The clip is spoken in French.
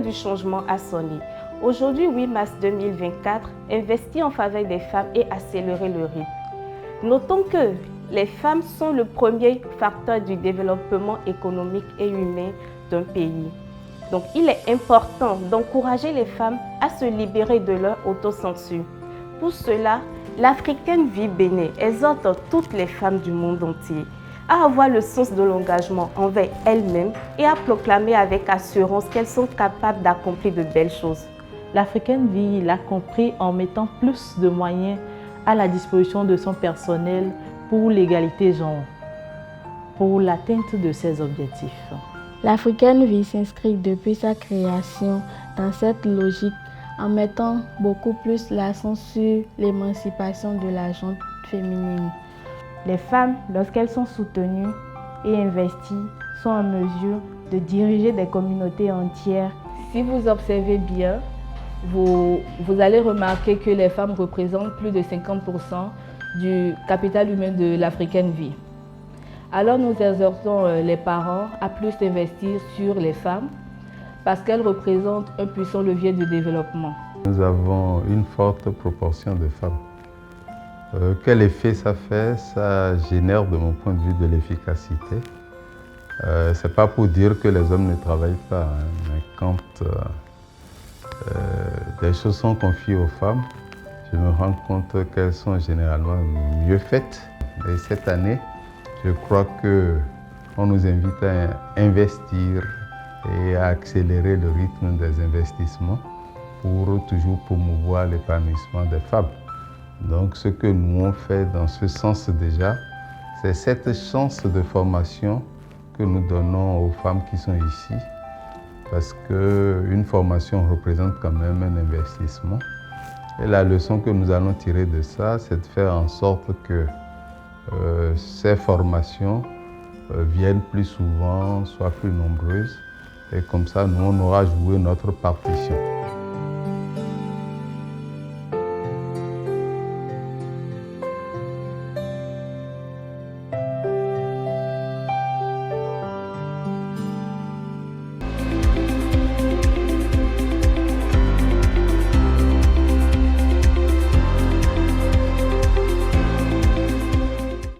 du changement a sonné. Aujourd'hui, 8 mars 2024, investir en faveur des femmes et accélérer le rythme. Notons que les femmes sont le premier facteur du développement économique et humain d'un pays. Donc, il est important d'encourager les femmes à se libérer de leur autocensure. Pour cela, l'Africaine Vie Bénin exhorte toutes les femmes du monde entier à avoir le sens de l'engagement envers elles-mêmes et à proclamer avec assurance qu'elles sont capables d'accomplir de belles choses. L'Africaine Vie l'a compris en mettant plus de moyens à la disposition de son personnel pour l'égalité genre, pour l'atteinte de ses objectifs. L'Africaine Vie s'inscrit depuis sa création dans cette logique en mettant beaucoup plus l'accent sur l'émancipation de la gente féminine. Les femmes, lorsqu'elles sont soutenues et investies, sont en mesure de diriger des communautés entières. Si vous observez bien, vous allez remarquer que les femmes représentent plus de 50% du capital humain de l'Africaine Vie. Alors nous exhortons les parents à plus investir sur les femmes parce qu'elles représentent un puissant levier de développement. Nous avons une forte proportion de femmes. Quel effet ça fait? Ça génère de mon point de vue de l'efficacité. C'est pas pour dire que les hommes ne travaillent pas, hein, mais quand des choses sont confiées aux femmes, je me rends compte qu'elles sont généralement mieux faites. Et cette année, je crois qu'on nous invite à investir et à accélérer le rythme des investissements pour toujours promouvoir l'épanouissement des femmes. Donc ce que nous on fait dans ce sens déjà, c'est cette chance de formation que nous donnons aux femmes qui sont ici, parce qu'une formation représente quand même un investissement. Et la leçon que nous allons tirer de ça, c'est de faire en sorte que ces formations viennent plus souvent, soient plus nombreuses, et comme ça, nous, on aura joué notre partition.